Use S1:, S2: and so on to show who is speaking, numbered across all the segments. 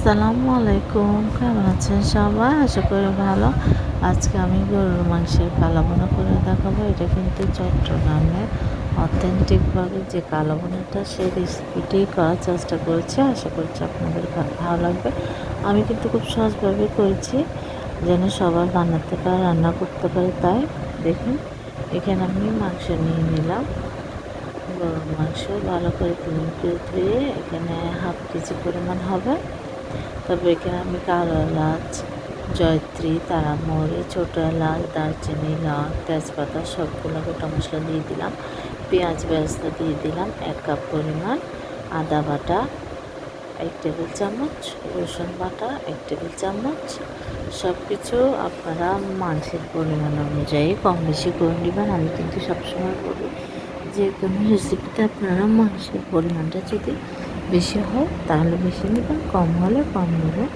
S1: আসসালামু আলাইকুম, কেমন আছেন সবাই? আশা করি ভালো। আজকে আমি গরুর মাংসের কালো বোনা করে দেখাবো। এটা কিন্তু চট্টগ্রামের অথেন্টিকভাবে যে কালো বোনাটা সেই রেসিপিটি করার চেষ্টা করেছি। আশা করছি আপনাদের ভালো লাগবে। আমি কিন্তু খুব সহজভাবে করেছি যেন সবাই বানাতে পারে, রান্না করতে পারে। তাই দেখুন, এখানে আমি মাংস নিয়ে নিলাম। গরুর মাংস ভালো করে ক্লিন করে ধুয়ে এখানে হাফ কেজি পরিমাণ হবে। তবে এখানে আমি কালো এলাচ, জয়ত্রী, তারামরি, ছোটো এলাচ, দারচিনি, লং, তেজপাতা সবগুলো গোটা মশলা দিয়ে দিলাম। পেঁয়াজ বেরেস্তা দিয়ে দিলাম 1 কাপ পরিমাণ। আদা বাটা 1 টেবিল চামচ, রসুন বাটা 1 টেবিল চামচ। সব কিছু আপনারা মাংসের পরিমাণ অনুযায়ী কম বেশি করে নেবেন। আমি কিন্তু সবসময় বলি যে কোনো রেসিপিতে আপনারা মাংসের পরিমাণটা যদি বেশি হয় তাহলে বেশি নেবেন, কম হলে কম নেবেন।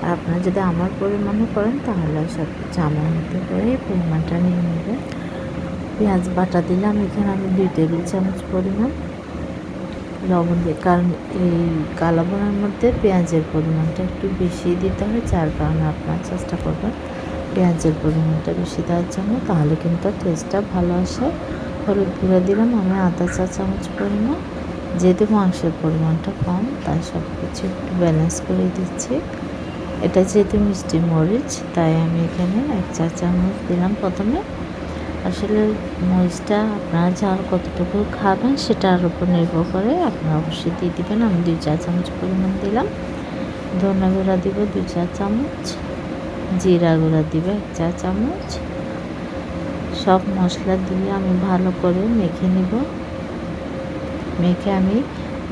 S1: আর আপনারা যদি আমার পরিমাণে করেন তাহলে সব কিছু আমার মতো করে পরিমাণটা নিয়ে নেবেন। পেঁয়াজ বাটা দিলাম এখানে আমি 2 টেবিল চামচ পরিমাণ। লবণ দিয়ে, কারণ এই কালো বোনার মধ্যে পেঁয়াজের পরিমাণটা একটু বেশি দিতে হয়, যার কারণে আপনারা চেষ্টা করবেন পেঁয়াজের পরিমাণটা বেশি দেওয়ার জন্য, তাহলে কিন্তু টেস্টটা ভালো আসে। হলুদ গুঁড়া দিলাম আমি আধা চা চামচ পরিমাণ। যেহেতু মাংসের পরিমাণটা কম তাই সব কিছু একটু ব্যালেন্স করে দিচ্ছি। এটা যেহেতু মিষ্টি মরিচ তাই আমি এখানে 1 চা চামচ দিলাম প্রথমে। আসলে মরিচটা আপনারা ঝাল কতটুকু খাবেন সেটার উপর নির্ভর করে আপনারা অবশ্যই দিয়ে দেবেন। আমি 2 চা চামচ পরিমাণ দিলাম। ধনে গুঁড়া দিব 2 চা চামচ, জিরা গুঁড়া দিব 1 চা চামচ। সব মশলা দিয়ে আমি ভালো করে মেখে নিব। মেখে আমি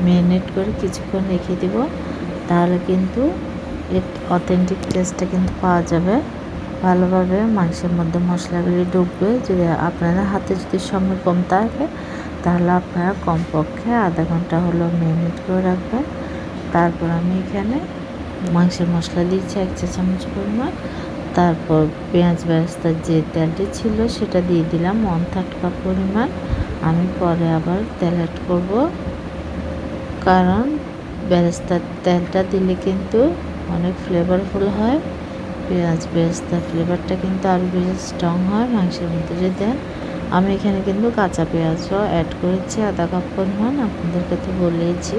S1: ম্যারিনেট করে কিছুক্ষণ রেখে দিব, তাহলে কিন্তু এর অথেন্টিক টেস্টটা কিন্তু পাওয়া যাবে। ভালোভাবে মাংসের মধ্যে মশলাগুলি ঢুকবে। যদি আপনাদের হাতে যদি সময় কম থাকে তাহলে আপনারা কমপক্ষে আধা ঘন্টা হলো ম্যারিনেট করে রাখবেন। তারপর আমি এখানে মাংসের মশলা দিয়েছি 1 চা চামচ পরিমাণ। তারপর পেঁয়াজ বেরেস্তার যে তেলটি ছিল সেটা দিয়ে দিলাম 1/3 কাপ পরিমাণ। আমি পরে আবার তেল অ্যাড করব, কারণ বেরেস্তার তেলটা দিলে কিন্তু অনেক ফ্লেভারফুল হয়। পেঁয়াজ বেরেস্তার ফ্লেভারটা কিন্তু আরও বেশি স্ট্রং হয় মাংসের মধ্যে যদি দেন। আমি এখানে কিন্তু কাঁচা পেঁয়াজও অ্যাড করেছি আধা কাপ পরিমাণ। আপনাদেরকে তো বলেইছি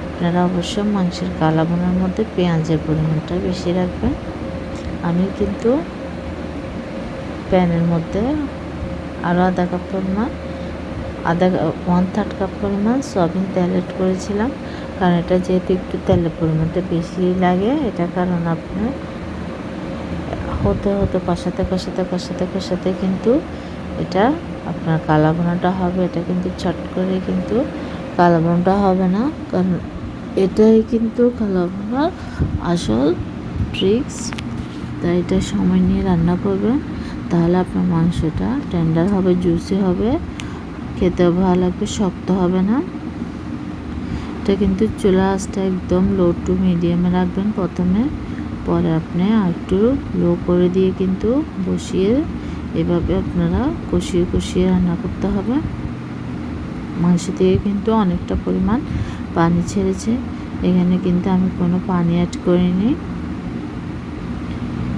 S1: আপনারা অবশ্যই মাংসের কালা বোনার মধ্যে পেঁয়াজের পরিমাণটা বেশি রাখবেন। আমি কিন্তু প্যানের মধ্যে আরও আধা কাপ পরিমাণ 1/3 কাপ পরিমাণ সয়াবিন তেল অ্যাড করেছিলাম, কারণ এটা যেহেতু একটু তেলের পরিমাণটা বেশি লাগে, এটা কারণ আপনার হতে কষাতে কিন্তু এটা আপনার কালা বোনাটা হবে। এটা কিন্তু চট করে কিন্তু কালা বোনাটা হবে না, কারণ এটাই কিন্তু কালা বোনার আসল ট্রিক্স। তাই এটা সময় নিয়ে রান্না করবেন, তাহলে আপনার মাংসটা টেন্ডার হবে, জুসি হবে, খেতেও ভালো লাগবে, শক্ত হবে না। এটা কিন্তু চুলা আঁচটা একদম লো টু মিডিয়ামে রাখবেন প্রথমে, পরে আপনি একটু লো করে দিয়ে কিন্তু বসিয়ে এভাবে আপনারা কষিয়ে রান্না করতে হবে। মাংস থেকে কিন্তু অনেকটা পরিমাণ পানি ছেড়েছে, এখানে কিন্তু আমি কোনো পানি অ্যাড করিনি।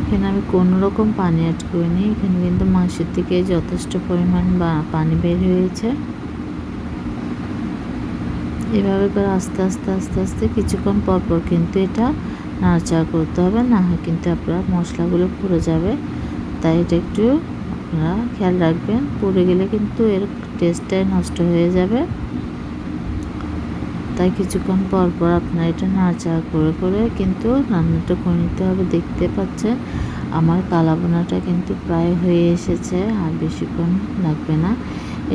S1: এখানে আমি কোনো রকম পানি অ্যাড করিনি। এখানে কিন্তু মাংসের থেকে যথেষ্ট পরিমাণ পানি বের হয়েছে। এভাবে করে আস্তে কিছুক্ষণ পর কিন্তু এটা নাড়াচাড়া করতে হবে, না হয় কিন্তু আপনার মশলাগুলো পুড়ে যাবে। তাই এটা একটু আপনারা খেয়াল রাখবেন, পুড়ে গেলে কিন্তু এর টেস্টটাই নষ্ট হয়ে যাবে। তাই কিছুক্ষণ পর আপনারা এটা নাড়াচাড়া করে কিন্তু রান্নাটা করে নিতে হবে। দেখতে পাচ্ছেন আমার কালা বোনাটা কিন্তু প্রায় হয়ে এসেছে, আর বেশিক্ষণ লাগবে না।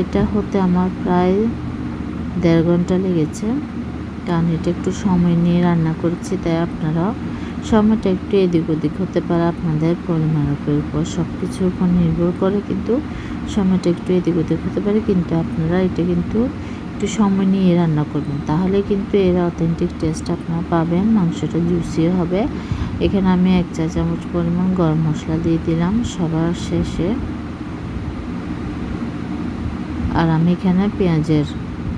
S1: এটা হতে আমার প্রায় 1.5 ঘন্টা লেগেছে, কারণ এটা একটু সময় নিয়ে রান্না করেছি। তাই আপনারাও সময়টা একটু এদিক ওদিক হতে পারে, আপনাদের পরিমাণের উপর সব কিছুর উপর নির্ভর করে কিন্তু সময়টা একটু এদিক ওদিক হতে পারে। কিন্তু আপনারা এটা কিন্তু একটু সময় নিয়ে রান্না করবেন, তাহলে কিন্তু এর অথেন্টিক টেস্ট আপনারা পাবেন, মাংসটা জুসিও হবে। এখানে আমি 1 চা চামচ পরিমাণ গরম মশলা দিয়ে দিলাম সবার শেষে। আর আমি এখানে পেঁয়াজের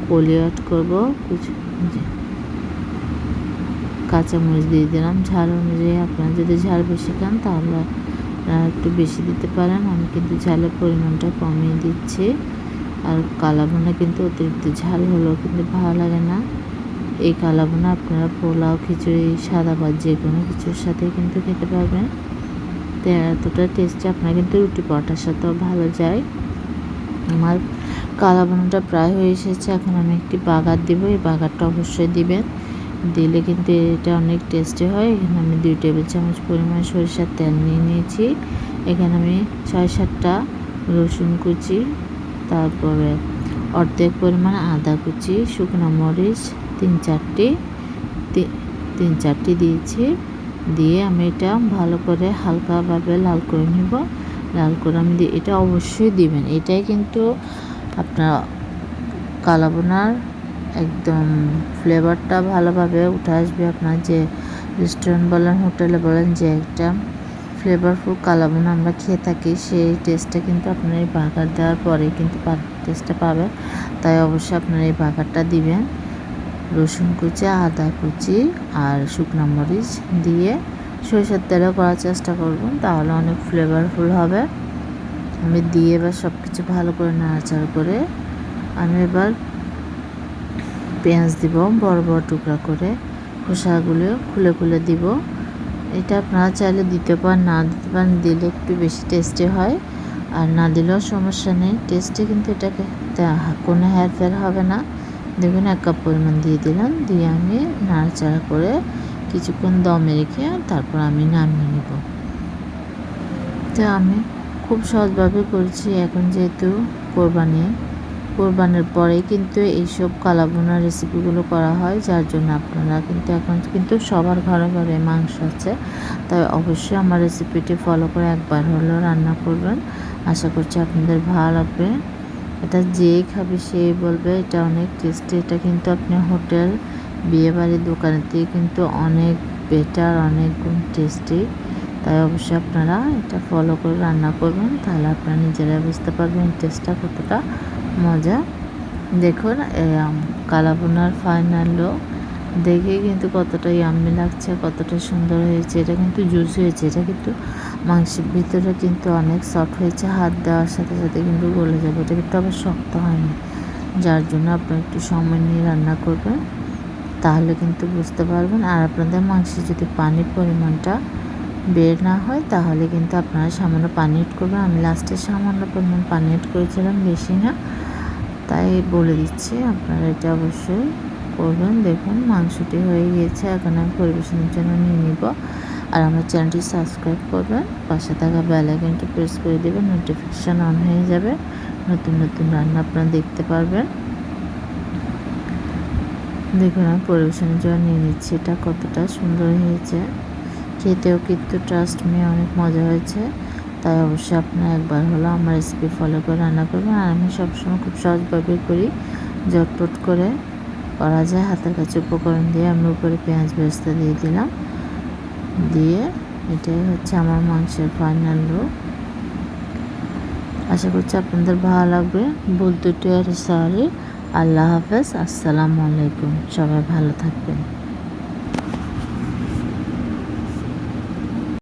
S1: কলি অ্যাড করবো, কাঁচামরিচ দিয়ে দিলাম। ঝাল অনুযায়ী আপনারা যদি ঝাল বেশি খান তাহলে একটু বেশি দিতে পারেন। আমি কিন্তু ঝালের পরিমাণটা কমিয়ে দিচ্ছি। আর কালাভুনা কিন্তু অতিরিক্ত ঝাল হলেও কিন্তু ভালো লাগে না। এই কালাভুনা আপনারা পোলাও, খিচুড়ি, সাদা ভাত যে কোনো কিছুর সাথে কিন্তু খেতে পারবেন। তো এতটা টেস্টি আপনারা কিন্তু রুটি পরোটার সাথেও ভালো যায়। আমার কালাভুনাটা প্রায় হয়ে এসেছে। এখন আমি একটি বাগার দিব। এই বাগারটা অবশ্যই দিবেন, দিলে কিন্তু এটা অনেক টেস্টি হয়। এখানে আমি 2 টেবিল চামচ পরিমাণ সরিষার তেল নিয়ে নিয়েছি। এখানে আমি 6-7টা রসুন কুচি, তারপরে অর্ধেক পরিমাণ আদা কুচি, শুকনো মরিচ 3-4টি দিয়েছি। দিয়ে আমি এটা ভালো করে হালকাভাবে লাল করে নিব। লাল করে আমি এটা অবশ্যই দিবেন। এটাই কিন্তু আপনার কালাভুনার একদম ফ্লেভারটা ভালোভাবে উঠে আসবে। আপনার যে রেস্টুরেন্ট বলেন, হোটেলে বলেন, যে একটা ফ্লেভারফুল কালাভুনা আমরা খেয়ে থাকি, সেই টেস্টটা কিন্তু আপনার এই বাগার দেওয়ার পরে কিন্তু টেস্টটা পাবেন। তাই অবশ্যই আপনারা এই বাগারটা দিবেন। রসুন কুচি, আদা কুচি আর শুকনো মরিচ দিয়ে সরিষার তেলে করার চেষ্টা করবেন, তাহলে অনেক ফ্লেভারফুল হবে। আমি দিয়ে এবার সব কিছু ভালো করে নাড়াচাড়া করে আমি এবার পেঁয়াজ দিব বড় বড় টুকরা করে, খোসাগুলো খুলে খুলে দিব। এটা আপনারা চাইলে দিতে পারেন, না দিতে পারেন, দিলে একটু বেশি টেস্টি হয়, আর না দিলেও সমস্যা নেই। টেস্টে কিন্তু এটাকে কোনো হেরফের হবে না। দেখুন 1 কাপ পরিমাণ দিয়ে দিলাম, দিয়ে আমি নাড়াচাড়া করে কিছুক্ষণ দমে রেখে তারপর আমি নামিয়ে নেব। তো আমি খুব সহজভাবে করছি। এখন যেহেতু কোরবানির পরেই কিন্তু এইসব কালাভুনার রেসিপিগুলো করা হয়, যার জন্য আপনারা কিন্তু এখন কিন্তু সবার ঘরে ঘরে মাংস আছে। তাই অবশ্যই আমার রেসিপিটি ফলো করে একবার হলেও রান্না করবেন। আশা করছি আপনাদের ভালো লাগবে। এটা যেই খাবে সেই বলবে এটা অনেক টেস্টি। এটা কিন্তু আপনি হোটেল, বিয়েবাড়ির দোকানের থেকে কিন্তু অনেক বেটার, অনেক গুণ টেস্টি। তাই অবশ্যই আপনারা এটা ফলো করে রান্না করবেন, তাহলে আপনারা নিজেরাই বুঝতে পারবেন টেস্টটা কতটা মজা। দেখুন কালাভুনার ফাইনাল লুক দেখে কিন্তু কতটা ইয়াম্মি লাগছে, কতটা সুন্দর হয়েছে। এটা কিন্তু জুস হয়েছে, এটা কিন্তু মাংসের ভিতরে কিন্তু অনেক সফট হয়েছে। হাত দেওয়ার সাথে সাথে কিন্তু গলে যাবে। এটা কিন্তু আবার শক্ত হয়নি, যার জন্য আপনি একটু সময় নিয়ে রান্না করবেন, তাহলে কিন্তু বুঝতে পারবেন। আর আপনাদের মাংসে যদি পানির পরিমাণটা বের না হয় তাহলে কিন্তু আপনারা সামান্য পানি এড করবেন। আমি লাস্টে সামান্য পরিমাণ পানি এড করেছিলাম, বেশি না, তাই বলে দিচ্ছি আপনারা এটা অবশ্যই করবেন। দেখুন মাংসটি হয়ে গিয়েছে। এখন আমি পরিবেশনের জন্য নিয়ে নিব। আর আমার চ্যানেলটি সাবস্ক্রাইব করবেন, পাশে থাকা বেল আইকনটি প্রেস করে দেবেন, নোটিফিকেশান অন হয়ে যাবে। নতুন নতুন রান্না আপনারা দেখতে পারবেন। দেখুন আমি পরিবেশনের জন্য নিয়ে নিচ্ছি। এটা কতটা সুন্দর হয়েছে, খেতেও কিন্তু ট্রাস্ট মি অনেক মজা হয়েছে। তাই অবশ্যই আপনারা একবার হলো আমার রেসিপি ফলো করে রান্না করবেন। আর আমি সবসময় খুব সহজভাবে করি, ঝটপট করে করা যায়। হাতের কাছে উপকরণ দিয়ে আমি উপরে পেঁয়াজ বেরেস্তা দিয়ে দিলাম, দিয়ে এটাই হচ্ছে আমার মাংসের ফাইনাল লুক। আশা করছি আপনাদের ভালো লাগবে। ভুল ত্রুটি আর সরি। আল্লাহ হাফেজ, আসসালামু আলাইকুম। সবাই ভালো থাকবেন।